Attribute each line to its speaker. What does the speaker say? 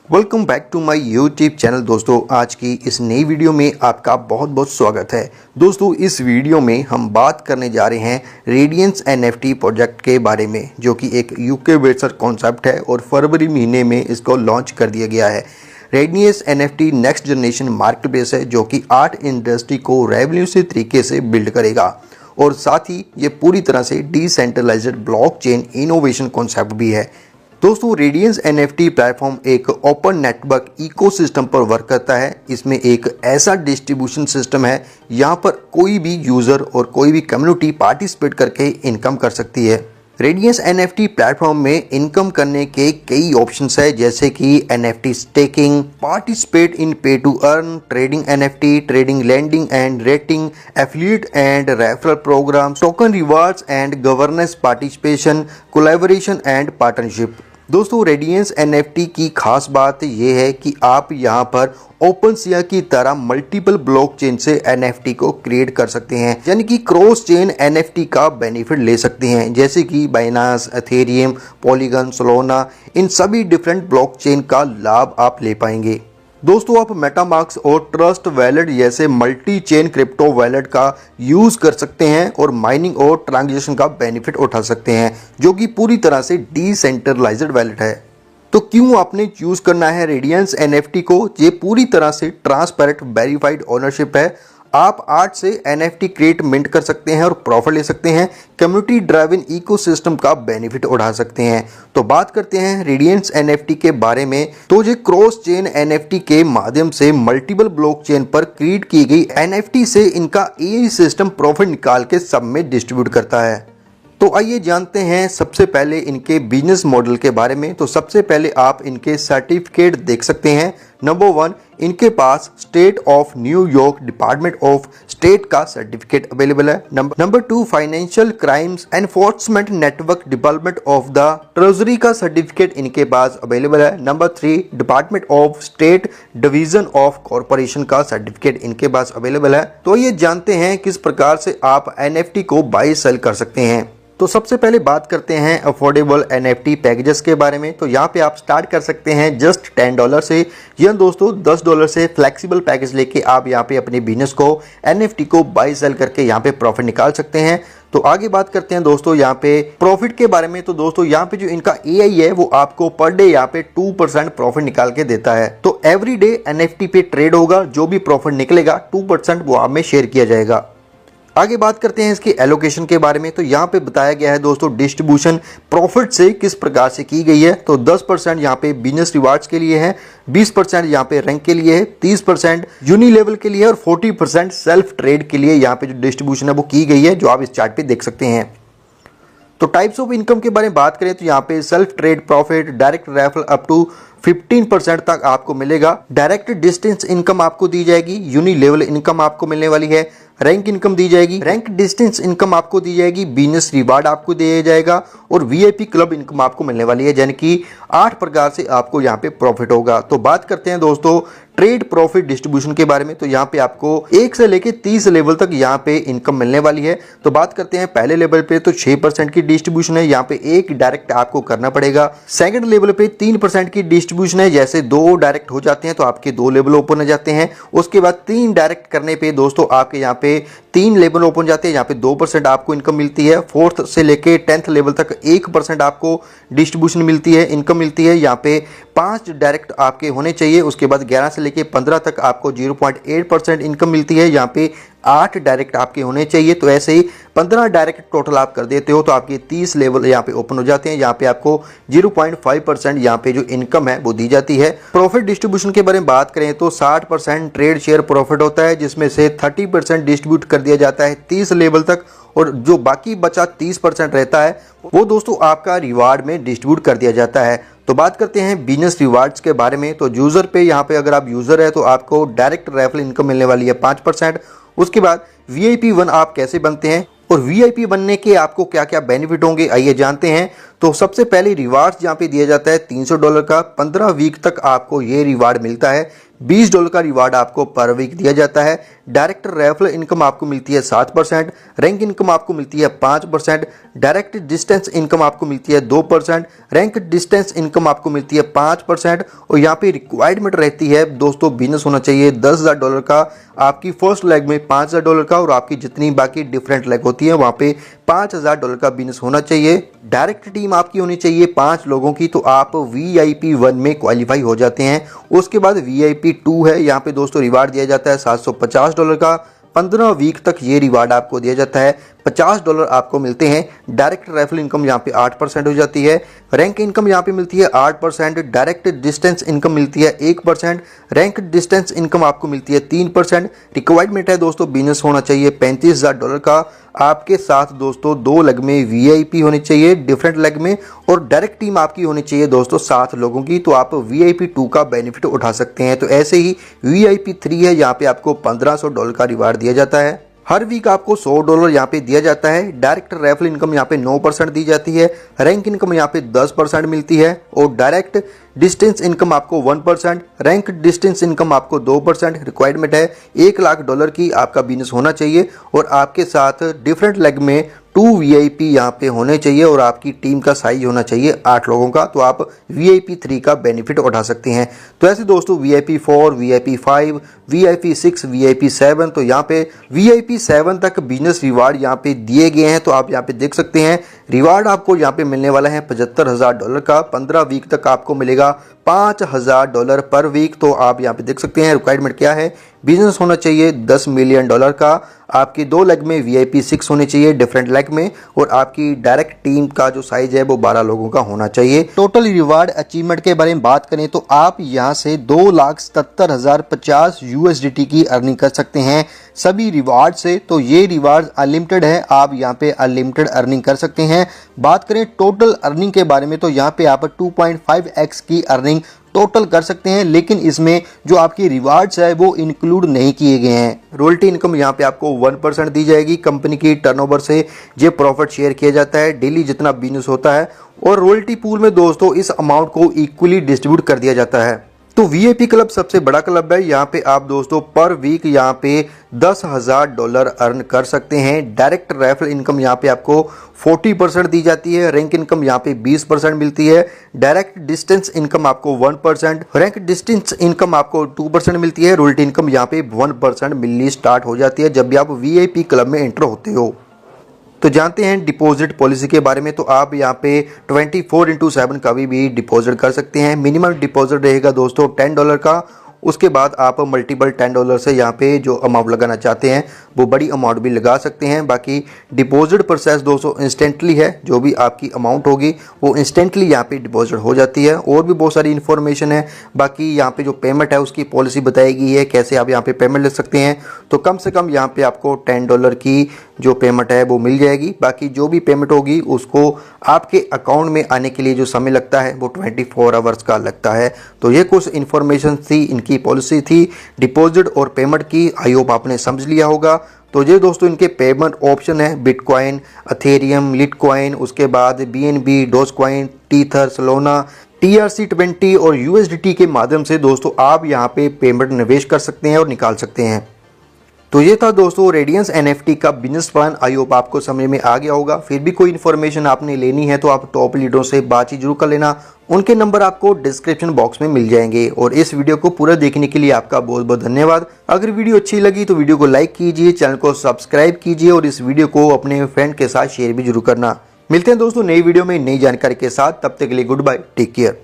Speaker 1: Welcome back to my YouTube channel. दोस्तों आज की इस नई वीडियो में आपका बहुत बहुत स्वागत है। दोस्तों इस वीडियो में हम बात करने जा रहे हैं रेडियंस एनएफटी प्रोजेक्ट के बारे में, जो कि एक यूके बेस्ड कॉन्सेप्ट है और फरवरी महीने में इसको लॉन्च कर दिया गया है। Radiance NFT next generation market place है जो कि आर्ट इंडस्ट्री को रेवोल्यूशनरी तरीके से बिल्ड करेगा और साथ ही ये पूरी तरह से डिसेंट्रलाइज्ड ब्लॉकचेन इनोवेशन कॉन्सेप्ट भी है। दोस्तों रेडियंस एनएफटी प्लेटफॉर्म एक ओपन नेटवर्क इकोसिस्टम पर वर्क करता है। इसमें एक ऐसा डिस्ट्रीब्यूशन सिस्टम है, यहाँ पर कोई भी यूज़र और कोई भी कम्युनिटी पार्टिसिपेट करके इनकम कर सकती है। रेडियंस एनएफटी प्लेटफॉर्म में इनकम करने के कई ऑप्शंस है, जैसे कि NFT staking, participate in pay to earn, trading NFT, trading lending and rating, affiliate and referral program, token rewards and governance participation, collaboration and partnership. दोस्तों रेडियंस एनएफटी की खास बात यह है कि आप यहां पर ओपनसिया की तरह मल्टीपल ब्लॉकचेन से एनएफटी को क्रिएट कर सकते हैं, यानी कि क्रॉस चेन एनएफटी का बेनिफिट ले सकते हैं, जैसे कि बाइनांस, एथेरियम, पॉलीगन, सोलोना, इन सभी डिफरेंट ब्लॉकचेन का लाभ आप ले पाएंगे। दोस्तों आप मेटामास्क और ट्रस्ट वैलेट जैसे मल्टी चेन क्रिप्टो वैलेट का यूज़ कर सकते हैं और माइनिंग और ट्रांजैक्शन का बेनिफिट उठा सकते हैं, जो कि पूरी तरह से डिसेंट्रलाइज्ड वैलेट है। तो क्यों आपने चूज़ करना है रेडियंस एनएफटी को? ये पूरी तरह से ट्रांसपेरेंट वेरीफाइड ओनरशिप है। आप आर्ट से एनएफटी क्रिएट मिंट कर सकते हैं और प्रॉफिट ले सकते हैं, कम्युनिटी ड्राइवन इकोसिस्टम का बेनिफिट उठा सकते हैं। तो बात करते हैं रेडियंस एनएफटी के बारे में। तो ये क्रॉस चेन एनएफटी के माध्यम से मल्टीपल ब्लॉकचेन पर क्रिएट की गई एनएफटी से इनका एआई सिस्टम प्रॉफिट निकाल के सब में डिस्ट्रीब्यूट करता है। तो आइए जानते हैं सबसे पहले इनके बिजनेस मॉडल के बारे में। तो सबसे पहले आप इनके सर्टिफिकेट देख सकते हैं। नंबर 1, इनके पास state of New York department of state का सर्टिफिकेट अवेलेबल है। Number 2, financial crimes enforcement network department of the treasury का सर्टिफिकेट इनके पास अवेलेबल है। Number 3, department of state division of corporation का सर्टिफिकेट इनके पास अवेलेबल है। तो ये जानते हैं किस प्रकार से आप एनएफटी को बाय सेल कर सकते हैं। तो सबसे पहले बात करते हैं अफोर्डेबल एनएफटी पैकेजेस के बारे में। तो यहाँ पे आप स्टार्ट कर सकते हैं जस्ट $10 से, या दोस्तों $10 से फ्लेक्सिबल पैकेज लेके आप यहाँ पे अपने बिजनेस को एनएफटी को बाय सेल करके यहाँ पे प्रॉफिट निकाल सकते हैं। तो आगे बात करते हैं दोस्तों यहाँ पे प्रॉफिट के बारे में। तो दोस्तों यहाँ पे जो इनका एआई है वो आपको पर डे यहाँ पे 2% प्रॉफिट निकाल के देता है। तो एवरी डे एनएफटी पे ट्रेड होगा, जो भी प्रॉफिट निकलेगा 2% वो आप में शेयर किया जाएगा। आगे बात करते हैं इसकी एलोकेशन के बारे में। तो यहाँ पे बताया गया है दोस्तों डिस्ट्रीब्यूशन प्रॉफिट से किस प्रकार से की गई है। तो 10% यहाँ पे बिजनेस रिवार्ड्स के लिए है, 20% यहाँ पे रैंक के लिए है, 30% यूनि लेवल के लिए और 40% सेल्फ ट्रेड के लिए यहाँ पे जो डिस्ट्रीब्यूशन है वो की गई है, जो आप इस चार्ट पे देख सकते हैं। तो टाइप्स ऑफ इनकम के बारे में बात करें तो यहाँ पे self trade profit, direct referral up to 15% तक आपको मिलेगा। डायरेक्ट डिस्टेंस इनकम आपको दी जाएगी, यूनि लेवल इनकम आपको मिलने वाली है, रैंक इनकम दी जाएगी, रैंक डिस्टेंस इनकम आपको दी जाएगी, बिजनेस रिवार्ड आपको दिया जाएगा और वीआईपी क्लब इनकम आपको मिलने वाली है, यानी कि 8 प्रकार से आपको यहाँ पे प्रॉफिट होगा। तो बात करते हैं दोस्तों ट्रेड प्रॉफिट डिस्ट्रीब्यूशन के बारे में। तो यहाँ पे आपको 1 से लेके 30 लेवल तक यहाँ पे इनकम मिलने वाली है। तो बात करते हैं पहले लेवल पे तो 6% की डिस्ट्रीब्यूशन है, यहाँ पे 1 डायरेक्ट आपको करना पड़ेगा। सेकंड लेवल पे 3% की डिस्ट्रीब्यूशन है, जैसे 2 डायरेक्ट हो जाते हैं तो आपके 2 लेवल ओपन हो जाते हैं। उसके बाद 3 डायरेक्ट करने पे दोस्तों आपके यहाँ पे 3 लेवल ओपन जाते हैं, यहाँ पे 2% आपको इनकम मिलती है। 4th से लेके 10th लेवल तक 1% आपको डिस्ट्रीब्यूशन मिलती है, इनकम मिलती है। यहाँ पे 5 डायरेक्ट आपके होने चाहिए। उसके बाद 11 से लेके 15 तक आपको 0.8% इनकम मिलती है, यहाँ पे 8 डायरेक्ट आपके होने चाहिए। तो ऐसे ही 15 डायरेक्ट टोटल आप कर देते हो तो आपके 30 लेवल यहाँ पे ओपन हो जाते हैं। यहाँ पे आपको 0.5% यहाँ पे जो इनकम है वो दी जाती है। प्रॉफिट डिस्ट्रीब्यूशन के बारे में बात करें तो 60% ट्रेड शेयर प्रॉफिट होता है, जिसमें से 30% डिस्ट्रीब्यूट कर दिया जाता है 30 लेवल तक, और जो बाकी बचा 30% रहता है वो दोस्तों आपका रिवार्ड में डिस्ट्रीब्यूट कर दिया जाता है। तो बात करते हैं बिजनेस रिवार्ड्स के बारे में। तो यूज़र पे यहाँ पे अगर आप यूज़र है तो आपको डायरेक्ट रेफरल इनकम मिलने वाली है 5%। उसके बाद VIP1 आप कैसे बनते हैं और VIP बनने के आपको क्या क्या बेनिफिट होंगे, आइए जानते हैं। तो सबसे पहले रिवार्ड्स यहाँ पे दिया जाता है $300 का, 15 वीक तक आपको ये रिवार्ड मिलता है। $20 का रिवार्ड आपको पर वीक दिया जाता है। डायरेक्ट रेफरल इनकम आपको मिलती है 7%, रैंक इनकम आपको मिलती है 5%, डायरेक्ट डिस्टेंस इनकम आपको मिलती है 2%, रैंक डिस्टेंस इनकम आपको मिलती है 5%। और यहाँ पे रिक्वायरमेंट रहती है दोस्तों बिजनेस होना चाहिए $10,000 का, आपकी फर्स्ट लेग में $5,000 का, और आपकी जितनी बाकी डिफरेंट लेग होती है वहाँ पे $5,000 का बिजनेस होना चाहिए। डायरेक्ट टीम आपकी होनी चाहिए 5 लोगों की, तो आप VIP 1 में क्वालिफाई हो जाते हैं। उसके बाद VIP 2 है, यहाँ पे दोस्तों रिवार्ड दिया जाता है $750 का। 15 वीक तक ये रिवार्ड आपको दिया जाता है, $50 आपको मिलते हैं। डायरेक्ट रेफरल इनकम यहाँ पे 8% हो जाती है, रैंक इनकम यहाँ पे मिलती है 8%, डायरेक्ट डिस्टेंस इनकम मिलती है 1%, रैंक डिस्टेंस इनकम आपको मिलती है 3%। रिक्वायरमेंट है दोस्तों बिजनेस होना चाहिए $35,000 का। आपके साथ दोस्तों 2 लेग में VIP होनी चाहिए डिफरेंट लेग में, और डायरेक्ट टीम आपकी होनी चाहिए दोस्तों 7 लोगों की, तो आप VIP 2 का बेनिफिट उठा सकते हैं। तो ऐसे ही VIP 3 है, यहाँ पे आपको $1,500 का रिवार्ड दिया जाता है। हर वीक आपको $100 यहाँ पे दिया जाता है। डायरेक्ट रेफरल इनकम यहाँ पे 9% दी जाती है, रैंक इनकम यहाँ पे 10% मिलती है, और डायरेक्ट डिस्टेंस इनकम आपको 1%, रैंक डिस्टेंस इनकम आपको 2%। रिक्वायरमेंट है $1,00,000 की आपका बिजनेस होना चाहिए, और आपके साथ डिफरेंट लेग में 2 VIP यहाँ पे होने चाहिए, और आपकी टीम का साइज होना चाहिए 8 लोगों का, तो आप VIP 3 का बेनिफिट उठा सकते हैं। तो ऐसे दोस्तों VIP 4, VIP 5, VIP 6, VIP 7, तो यहाँ पे VIP 7 तक बिजनेस रिवार्ड यहाँ पे दिए गए हैं। तो आप यहाँ पे देख सकते हैं रिवार्ड आपको यहाँ पे मिलने वाला है $75,000 का। 15 वीक तक आपको मिलेगा $5,000 पर वीक। तो आप यहाँ पे देख सकते हैं रिक्वायरमेंट क्या है, बिजनेस होना चाहिए $10 मिलियन का, आपकी 2 लेग में VIP 6 होनी चाहिए डिफरेंट लेग में, और आपकी डायरेक्ट टीम का जो साइज है वो 12 लोगों का होना चाहिए। टोटल रिवार्ड अचीवमेंट के बारे में बात करें तो आप यहाँ से 2,77,050 USDT की अर्निंग कर सकते हैं सभी रिवार्ड से। तो ये रिवार्ड अनलिमिटेड है, आप यहाँ पे अनलिमिटेड अर्निंग कर सकते हैं। बात करें टोटल अर्निंग के बारे में तो यहाँ पे आप 2.5x की अर्निंग टोटल कर सकते हैं, लेकिन इसमें जो आपकी रिवार्ड्स है वो इंक्लूड नहीं किए गए हैं। रॉयल्टी इनकम यहाँ पे आपको 1% दी जाएगी, कंपनी की टर्नओवर से ये प्रॉफिट शेयर किया जाता है डेली जितना बिजनेस होता है, और रॉयल्टी पूल में दोस्तों इस अमाउंट को इक्वली डिस्ट्रीब्यूट कर दिया जाता है। तो VIP क्लब सबसे बड़ा क्लब है, यहाँ पे आप दोस्तों पर वीक यहाँ पे $10,000 अर्न कर सकते हैं। डायरेक्ट रेफरल इनकम यहाँ पे आपको 40% दी जाती है, रैंक इनकम यहाँ पे 20% मिलती है, डायरेक्ट डिस्टेंस इनकम आपको 1%, रैंक डिस्टेंस इनकम आपको 2% मिलती है, रॉयल्टी इनकम यहाँ पे 1% मिलनी स्टार्ट हो जाती है जब भी आप VIP क्लब में एंटर होते हो। तो जानते हैं डिपॉजिट पॉलिसी के बारे में। तो आप यहाँ पे 24/7 कभी भी डिपॉजिट कर सकते हैं। मिनिमम डिपॉजिट रहेगा दोस्तों $10 का, उसके बाद आप मल्टीपल $10 से यहाँ पे जो अमाउंट लगाना चाहते हैं वो बड़ी अमाउंट भी लगा सकते हैं। बाकी डिपॉजिट प्रोसेस दोस्तों इंस्टेंटली है, जो भी आपकी अमाउंट होगी वो इंस्टेंटली यहाँ पे डिपॉजिट हो जाती है। और भी बहुत सारी इन्फॉर्मेशन है, बाकी यहाँ पे जो पेमेंट है उसकी पॉलिसी बताई गई है कैसे आप यहाँ पे पेमेंट ले सकते हैं। तो कम से कम यहाँ पे आपको $10 की जो पेमेंट है वो मिल जाएगी। बाकी जो भी पेमेंट होगी उसको आपके अकाउंट में आने के लिए जो समय लगता है वो 24 आवर्स का लगता है। तो ये कुछ इन्फॉर्मेशन थी, इनकी पॉलिसी थी डिपॉजिट और पेमेंट की। आई होप आपने समझ लिया होगा। तो ये दोस्तों इनके पेमेंट ऑप्शन है बिटकॉइन, अथेरियम, लिटकॉइन, उसके बाद BNB, Dogecoin, teether, Solana, TRC20 और USDT के माध्यम से दोस्तों आप यहाँ पे पेमेंट निवेश कर सकते हैं और निकाल सकते हैं। तो ये था दोस्तों रेडियंस NFT का बिजनेस प्लान। आई होप आपको समझ में आ गया होगा। फिर भी कोई इन्फॉर्मेशन आपने लेनी है तो आप टॉप लीडरों से बातचीत जरूर कर लेना, उनके नंबर आपको डिस्क्रिप्शन बॉक्स में मिल जाएंगे। और इस वीडियो को पूरा देखने के लिए आपका बहुत बहुत धन्यवाद। अगर वीडियो अच्छी लगी तो वीडियो को लाइक कीजिए, चैनल को सब्सक्राइब कीजिए और इस वीडियो को अपने फ्रेंड के साथ शेयर भी जरूर करना। मिलते हैं दोस्तों नई वीडियो में नई जानकारी के साथ, तब तक के लिए गुड बाय, टेक केयर।